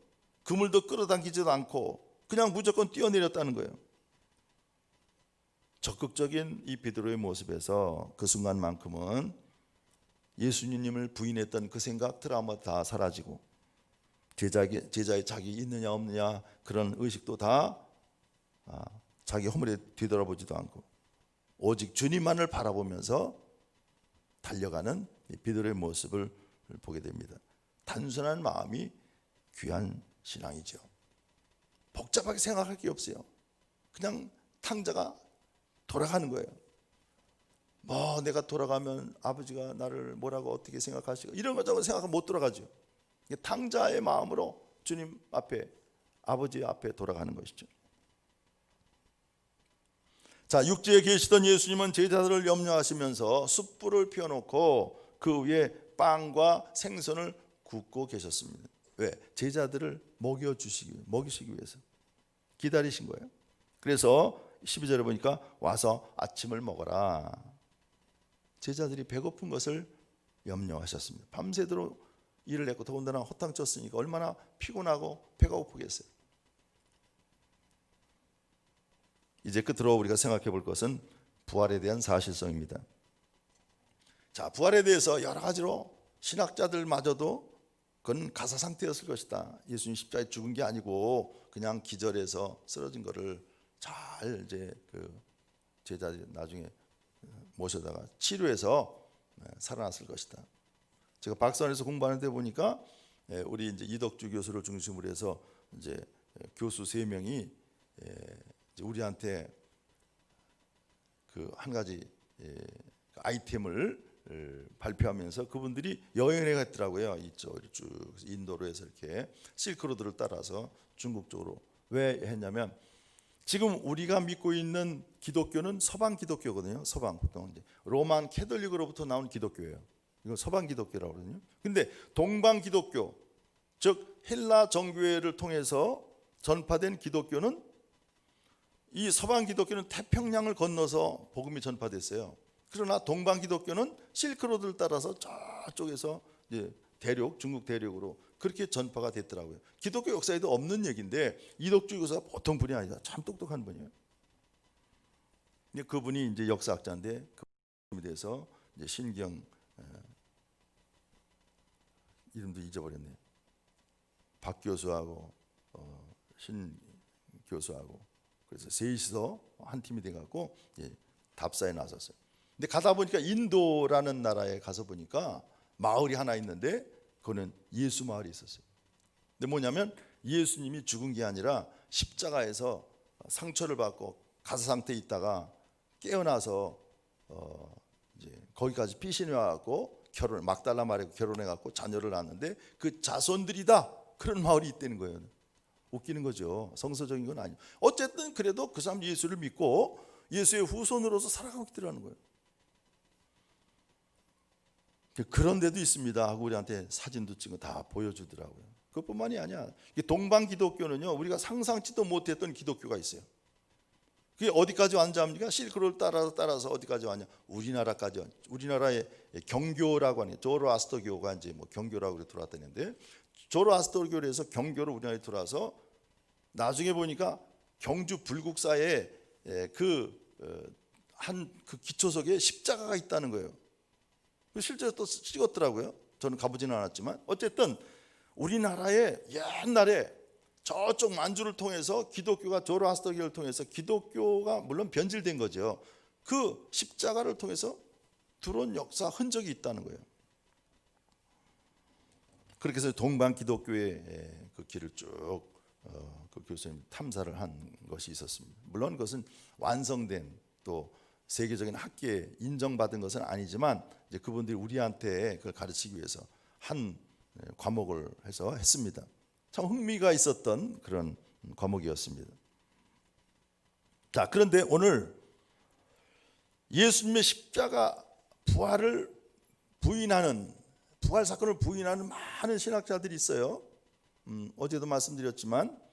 그물도 끌어당기지도 않고 그냥 무조건 뛰어내렸다는 거예요. 적극적인 이 베드로의 모습에서 그 순간만큼은 예수님을 부인했던 그 생각, 트라우마 다 사라지고 제자의 자기 있느냐 없느냐 그런 의식도 다 자기 허물에 뒤돌아보지도 않고 오직 주님만을 바라보면서 달려가는 베드로의 모습을 보게 됩니다. 단순한 마음이 귀한 신앙이죠. 복잡하게 생각할 게 없어요. 그냥 탕자가 돌아가는 거예요. 뭐 내가 돌아가면 아버지가 나를 뭐라고 어떻게 생각하시고 이런 거 생각하면 못 돌아가죠. 탕자의 마음으로 주님 앞에, 아버지 앞에 돌아가는 것이죠. 자, 육지에 계시던 예수님은 제자들을 염려하시면서 숯불을 피워놓고 그 위에 빵과 생선을 굽고 계셨습니다. 왜? 제자들을 먹이시기 위해서 기다리신 거예요. 그래서 12절에 보니까 와서 아침을 먹어라. 제자들이 배고픈 것을 염려하셨습니다. 밤새도록 일을 했고 더군다나 허탕쳤으니까 얼마나 피곤하고 배가 고프겠어요. 이제 끝으로 우리가 생각해 볼 것은 부활에 대한 사실성입니다. 자, 부활에 대해서 여러 가지로 신학자들마저도 그건 가사 상태였을 것이다. 예수님 십자가에 죽은 게 아니고 그냥 기절해서 쓰러진 거를 잘 이제 그 제자들이 나중에 모셔다가 치료해서 살아났을 것이다. 제가 박사원에서 공부하는 데 보니까 우리 이제 이덕주 교수를 중심으로 해서 이제 교수 3명이 우리한테 그 한 가지 아이템을 발표하면서 그분들이 여행을 갔더라고요. 이쪽으로 쭉 인도로 해서 이렇게 실크로드를 따라서 중국 쪽으로. 왜 했냐면 지금 우리가 믿고 있는 기독교는 서방 기독교거든요. 서방 보통 이제 로만 캐톨릭으로부터 나온 기독교예요. 이건 서방 기독교라고 그러거든요. 근데 동방 기독교, 즉 헬라 정교회를 통해서 전파된 기독교는 이 서방 기독교는 태평양을 건너서 복음이 전파됐어요. 그러나 동방 기독교는 실크로드를 따라서 저쪽에서 이제 대륙, 중국 대륙으로 그렇게 전파가 됐더라고요. 기독교 역사에도 없는 얘기인데 이덕주 교수가 보통 분이 아니다. 참 똑똑한 분이에요. 그분이 이제 역사학자인데 그분에 대해서 이제 신경 이름도 잊어버렸네. 박 교수하고 신 교수하고 그래서 셋이서 한 팀이 돼갖고 답사에 나섰어요. 근데 가다 보니까 인도라는 나라에 가서 보니까 마을이 하나 있는데 그거는 예수 마을이 있었어요. 근데 뭐냐면 예수님이 죽은 게 아니라 십자가에서 상처를 받고 가사 상태에 있다가 깨어나서 이제 거기까지 피신해 와갖고 막달라 말에 결혼해갖고 자녀를 낳았는데 그 자손들이다 그런 마을이 있다는 거예요. 웃기는 거죠. 성서적인 건 아니에요. 어쨌든 그래도 그 사람 예수를 믿고 예수의 후손으로서 살아가고 있더라는 거예요. 그런 데도 있습니다 하고 우리한테 사진도 찍어 다 보여주더라고요. 그것뿐만이 아니야. 동방 기독교는요 우리가 상상치도 못했던 기독교가 있어요. 그게 어디까지 왔는지 압니까? 실크로를 따라서 어디까지 왔냐? 우리나라까지 왔냐? 우리나라의 경교라고 하는 조로아스터교가 이제 뭐 경교라고 그래 들어왔다는데 조로아스터교를 해서 경교로 우리나라에 들어와서 나중에 보니까 경주 불국사에 그 기초석에 십자가가 있다는 거예요. 실제로 또 찍었더라고요. 저는 가보지는 않았지만 어쨌든 우리나라에 옛날에 저쪽 만주를 통해서 기독교가 조로아스터교를 통해서 기독교가 물론 변질된 거죠. 그 십자가를 통해서 들어온 역사 흔적이 있다는 거예요. 그렇게 해서 동방 기독교의 그 길을 쭉 그 교수님 탐사를 한 것이 있었습니다. 물론 그것은 완성된 또 세계적인 학계에 인정받은 것은 아니지만 이제 그분들이 우리한테 그걸 가르치기 위해서 한 과목을 해서 했습니다. 참 흥미가 있었던 그런 과목이었습니다. 자, 그런데 오늘 예수님의 십자가 부활을 부인하는 부활 사건을 부인하는 많은 신학자들이 있어요. 어제도 말씀드렸지만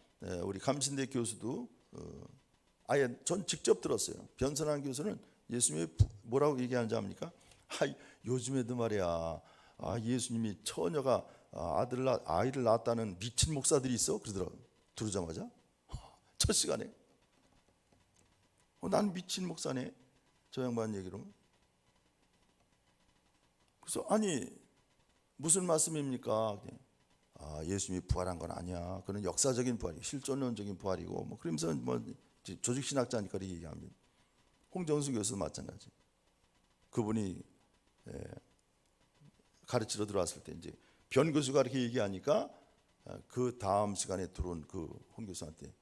우리 감신대 교수도 아예 전 직접 들었어요. 변선한 교수는 예수님이 뭐라고 얘기하는지 압니까? 요즘에도 말이야 예수님이 처녀가 아이를 낳았다는 미친 목사들이 있어 그러더라고요. 들으자마자 첫 시간에 난 미친 목사네 저 양반 얘기로. 그래서 아니 무슨 말씀입니까? 예수님이 부활한 건 아니야. 그는 역사적인 부활이고 실존론적인 부활이고 뭐 그러면서 뭐 조직 신학자니까 이렇게 얘기합니다. 홍정수 교수도 마찬가지. 그분이 가르치러 들어왔을 때 이제 변 교수가 이렇게 얘기하니까 그 다음 시간에 들어온 그 홍 교수한테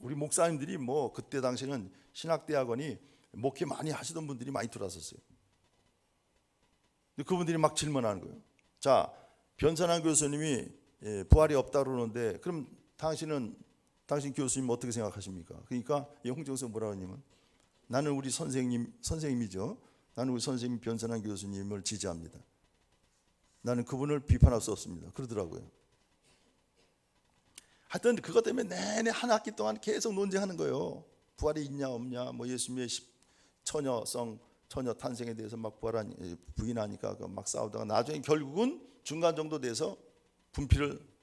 우리 목사님들이 뭐 그때 당시에는 신학대학원이 목회 많이 하시던 분들이 많이 들어왔었어요. 근데 그분들이 막 질문하는 거예요. 자, 변선한 교수님이 부활이 없다 그러는데 그럼 당신 교수님 어떻게 생각하십니까? 그러니까 홍정석 뭐라고냐면 나는 우리 선생님이죠. 나는 우리 선생님 변선한 교수님을 지지합니다. 나는 그분을 비판할 수 없습니다. 그러더라고요. 하여튼 그것 때문에 내내 한 학기 동안 계속 논쟁하는 거예요. 부활이 있냐 없냐, 뭐 예수님의 처녀 탄생에 대해서 막 부인하니까 막 싸우다가 나중에 결국은 중간 정도 돼서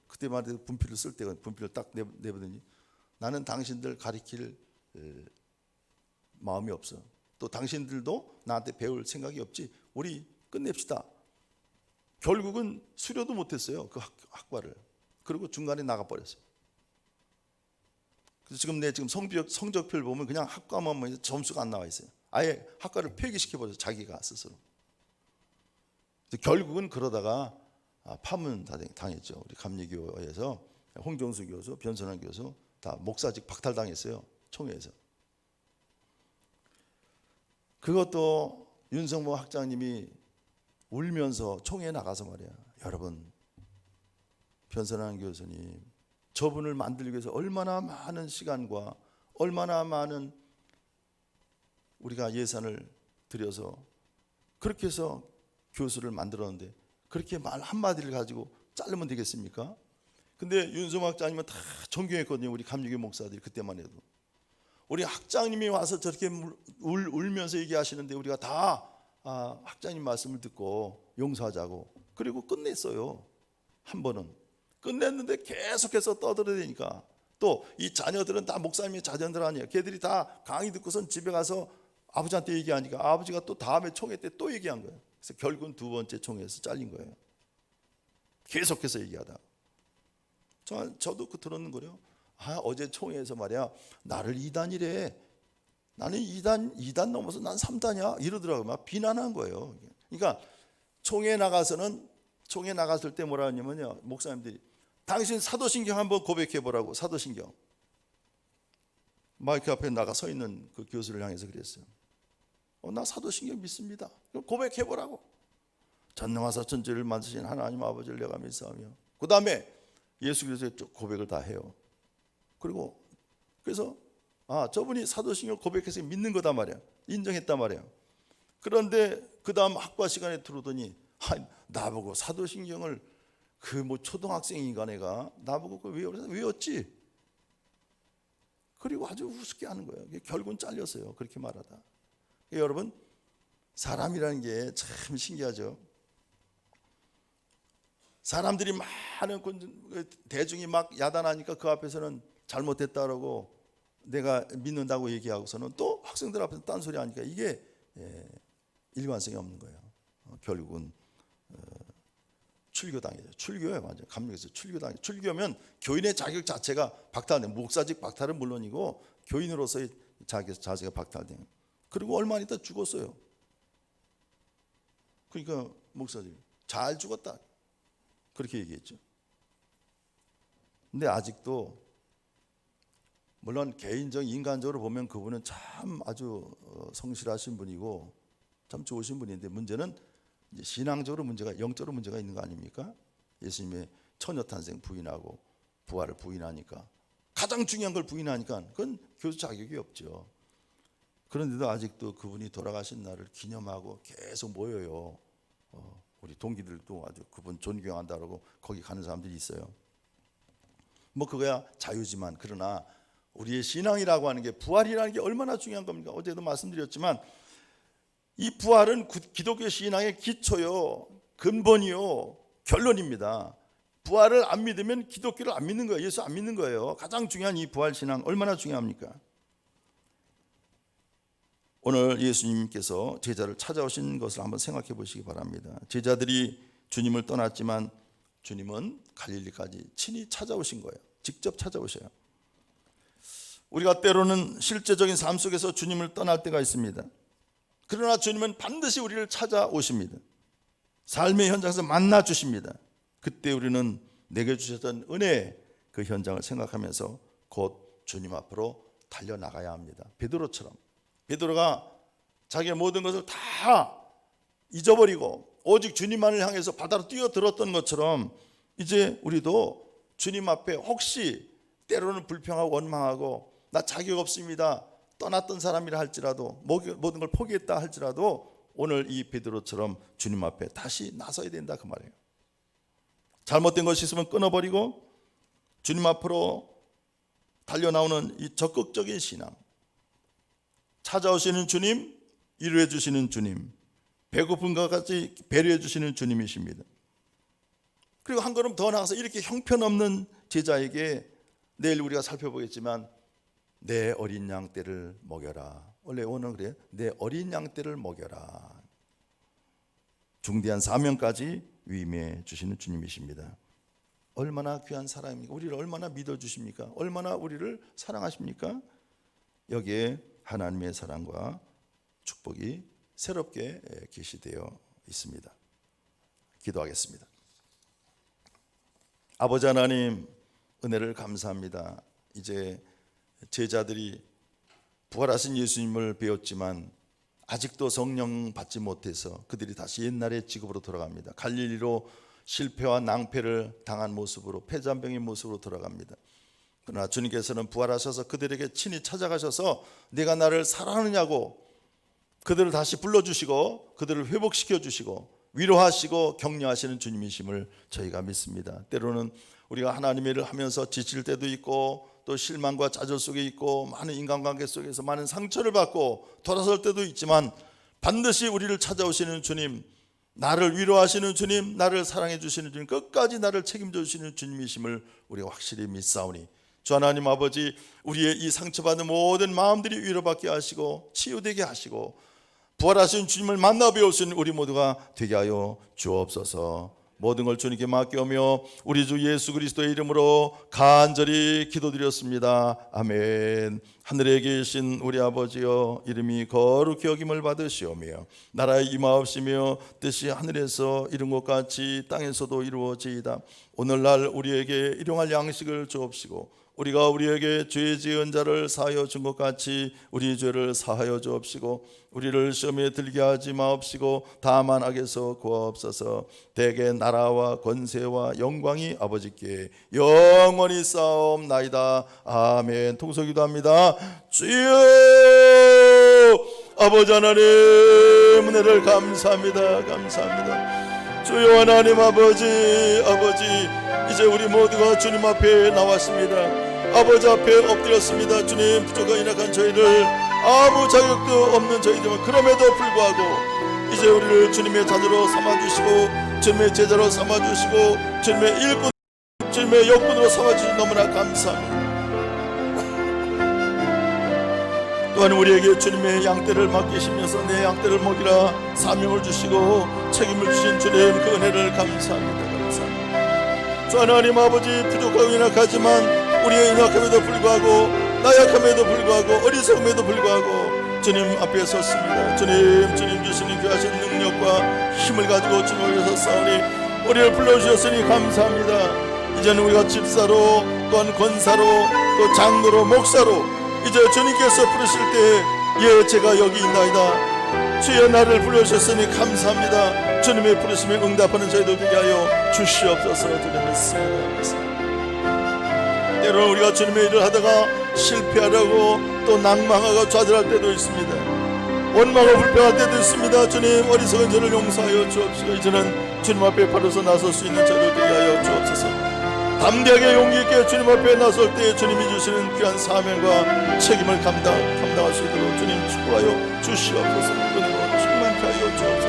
그때 말해서 분필을 쓸 때가 분필을 딱 내보더니 나는 당신들 가리킬 마음이 없어. 또 당신들도 나한테 배울 생각이 없지. 우리 끝냅시다. 결국은 수료도 못했어요. 그 학과를. 그리고 중간에 나가버렸어요. 그래서 지금 성적표를 보면 그냥 학과만 점수가 안 나와 있어요. 아예 학과를 폐기시켜버려서 자기가 스스로. 결국은 그러다가 파문 당했죠. 우리 감리교에서 홍정수 교수, 변선한 교수 다 목사직 박탈당했어요. 총회에서. 그것도 윤성모 학장님이 울면서 총회에 나가서 말이야. 여러분, 변선한 교수님, 저분을 만들기 위해서 얼마나 많은 시간과 얼마나 많은 우리가 예산을 들여서 그렇게 해서 교수를 만들었는데 그렇게 말 한마디를 가지고 자르면 되겠습니까? 근데 윤성모 학장님은 다 존경했거든요. 우리 감리교 목사들이 그때만 해도. 우리 학장님이 와서 저렇게 울면서 얘기하시는데 우리가 다 학장님 말씀을 듣고 용서하자고. 그리고 끝냈어요. 한 번은. 끝냈는데 계속해서 떠들어대니까 또 이 자녀들은 다 목사님의 자녀들 아니에요. 걔들이 다 강의 듣고선 집에 가서 아버지한테 얘기하니까 아버지가 또 다음에 총회 때 또 얘기한 거예요. 그래서 결국은 두 번째 총회에서 잘린 거예요. 계속해서 얘기하다. 저도 그 들었는 거예요. 어제 총회에서 말이야, 나를 2단이래. 나는 2단 넘어서 난 3단이야 이러더라고요. 막 비난한 거예요. 그러니까 총회 나갔을 때 뭐라 하냐면요, 목사님들이 당신 사도신경 한번 고백해보라고. 사도신경. 마이크 앞에 나가 서 있는 그 교수를 향해서 그랬어요. 나 사도신경 믿습니다. 그럼 고백해보라고. 전능하사 천지를 만드신 하나님 아버지를 내가 믿사오며, 그 다음에 예수 그리스도의 고백을 다 해요. 그리고 그래서 저분이 사도신경 고백해서 믿는 거다 말이야. 인정했단 말이야. 그런데 그 다음 학과 시간에 들어오더니 나보고 사도신경을 그 뭐 초등학생인가 내가 나보고 그걸 외웠지. 그리고 아주 우습게 하는 거예요. 결국은 잘렸어요. 그렇게 말하다. 여러분, 사람이라는 게 참 신기하죠. 사람들이 많은 대중이 막 야단하니까 그 앞에서는 잘못됐다라고 내가 믿는다고 얘기하고서는 또 학생들 앞에서 딴소리 하니까 이게 일관성이 없는 거예요. 결국은 출교당이죠. 출교예요. 맞아요. 감리교에서 출교당. 출교면 교인의 자격 자체가 박탈돼. 목사직 박탈은 물론이고 교인으로서의 자세가 박탈돼요. 그리고 얼마 있다 죽었어요. 그러니까 목사들이 잘 죽었다 그렇게 얘기했죠. 근데 아직도 물론 개인적 인간적으로 보면 그분은 참 아주 성실하신 분이고 참 좋으신 분인데 문제는 이제 신앙적으로 문제가, 영적으로 문제가 있는 거 아닙니까? 예수님의 처녀 탄생 부인하고 부활을 부인하니까, 가장 중요한 걸 부인하니까 그건 교수 자격이 없죠. 그런데도 아직도 그분이 돌아가신 날을 기념하고 계속 모여요. 우리 동기들도 아주 그분 존경한다고 거기 가는 사람들이 있어요. 뭐 그거야 자유지만, 그러나 우리의 신앙이라고 하는 게, 부활이라는 게 얼마나 중요한 겁니까? 어제도 말씀드렸지만 이 부활은 기독교 신앙의 기초요, 근본이요, 결론입니다. 부활을 안 믿으면 기독교를 안 믿는 거예요. 예수 안 믿는 거예요. 가장 중요한 이 부활 신앙 얼마나 중요합니까? 오늘 예수님께서 제자를 찾아오신 것을 한번 생각해 보시기 바랍니다. 제자들이 주님을 떠났지만 주님은 갈릴리까지 친히 찾아오신 거예요. 직접 찾아오셔요. 우리가 때로는 실제적인 삶 속에서 주님을 떠날 때가 있습니다. 그러나 주님은 반드시 우리를 찾아오십니다. 삶의 현장에서 만나 주십니다. 그때 우리는 내게 주셨던 은혜의 그 현장을 생각하면서 곧 주님 앞으로 달려나가야 합니다. 베드로처럼. 베드로가 자기의 모든 것을 다 잊어버리고 오직 주님만을 향해서 바다로 뛰어들었던 것처럼 이제 우리도 주님 앞에 혹시 때로는 불평하고 원망하고 나 자격 없습니다, 떠났던 사람이라 할지라도 모든 걸 포기했다 할지라도 오늘 이 베드로처럼 주님 앞에 다시 나서야 된다 그 말이에요. 잘못된 것이 있으면 끊어버리고 주님 앞으로 달려나오는 이 적극적인 신앙, 찾아오시는 주님, 위로해 주시는 주님, 배고픈 것까지 배려해 주시는 주님이십니다. 그리고 한 걸음 더 나가서 이렇게 형편없는 제자에게 내일 우리가 살펴보겠지만 내 어린 양떼를 먹여라. 원래 오늘 그래요. 내 어린 양떼를 먹여라. 중대한 사명까지 위임해 주시는 주님이십니다. 얼마나 귀한 사랑입니까? 우리를 얼마나 믿어주십니까? 얼마나 우리를 사랑하십니까? 여기에 하나님의 사랑과 축복이 새롭게 계시되어 있습니다. 기도하겠습니다. 아버지 하나님, 은혜를 감사합니다. 이제 제자들이 부활하신 예수님을 배웠지만 아직도 성령 받지 못해서 그들이 다시 옛날의 직업으로 돌아갑니다. 갈릴리로 실패와 낭패를 당한 모습으로, 패잔병의 모습으로 돌아갑니다. 그러나 주님께서는 부활하셔서 그들에게 친히 찾아가셔서 내가 나를 사랑하느냐고 그들을 다시 불러주시고 그들을 회복시켜 주시고 위로하시고 격려하시는 주님이심을 저희가 믿습니다. 때로는 우리가 하나님의 일을 하면서 지칠 때도 있고 또 실망과 좌절 속에 있고 많은 인간관계 속에서 많은 상처를 받고 돌아설 때도 있지만 반드시 우리를 찾아오시는 주님, 나를 위로하시는 주님, 나를 사랑해 주시는 주님, 끝까지 나를 책임져 주시는 주님이심을 우리가 확실히 믿사오니 주 하나님 아버지, 우리의 이 상처받은 모든 마음들이 위로받게 하시고 치유되게 하시고 부활하신 주님을 만나 배울 수 있는 우리 모두가 되게 하여 주옵소서. 모든 걸 주님께 맡겨오며 우리 주 예수 그리스도의 이름으로 간절히 기도드렸습니다. 아멘. 하늘에 계신 우리 아버지여, 이름이 거룩히 여김을 받으시오며 나라의 임하옵시며 뜻이 하늘에서 이룬 것 같이 땅에서도 이루어지이다. 오늘날 우리에게 일용할 양식을 주옵시고 우리가 우리에게 죄 지은 자를 사하여 준 것 같이 우리 죄를 사하여 주옵시고 우리를 시험에 들게 하지 마옵시고 다만 악에서 구하옵소서. 대개 나라와 권세와 영광이 아버지께 영원히 쌓옵나이다. 아멘. 통성 기도합니다. 주여, 아버지 하나님 은혜를 감사합니다. 감사합니다. 주여 하나님 아버지, 이제 우리 모두가 주님 앞에 나왔습니다. 아버지 앞에 엎드렸습니다. 주님, 부족한 연약한 저희를, 아무 자격도 없는 저희들은 그럼에도 불구하고 이제 우리를 주님의 자녀로 삼아주시고 주님의 제자로 삼아주시고 주님의 일꾼, 주님의 역군으로 삼아주시니 너무나 감사합니다. 또한 우리에게 주님의 양떼를 맡기시면서 내 양떼를 먹이라 사명을 주시고 책임을 주신 주님, 그 은혜를 감사합니다. 감사합니다. 주 하나님 아버지, 부족하고 연약하지만 우리의 연약함에도 불구하고 나약함에도 불구하고 어리석음에도 불구하고 주님 앞에 섰습니다. 주님 주시는 귀하신 능력과 힘을 가지고 주님 앞에 섰사오니 우리를 불러주셨으니 감사합니다. 이제는 우리가 집사로 또한 권사로 또 장로로 목사로 이제 주님께서 부르실 때 제가 여기 있나이다. 주여 나를 불러주셨으니 감사합니다. 주님의 부르심에 응답하는 저희들 되게 하여 주시옵소서. 주님 믿습니다. 때로는 우리가 주님의 일을 하다가 실패하려고 또 낭망하고 좌절할 때도 있습니다. 원망하고 불평할 때도 있습니다. 주님, 어리석은 저를 용서하여 주옵시고 이제는 주님 앞에 바로서 나설 수 있는 저를 되게 하여 주옵소서. 담대하게 용기 있게 주님 앞에 나설 때 주님이 주시는 귀한 사명과 책임을 감당할 수 있도록 주님 축복하여 주시옵소서. 은혜로 충만케 하여 주옵소서.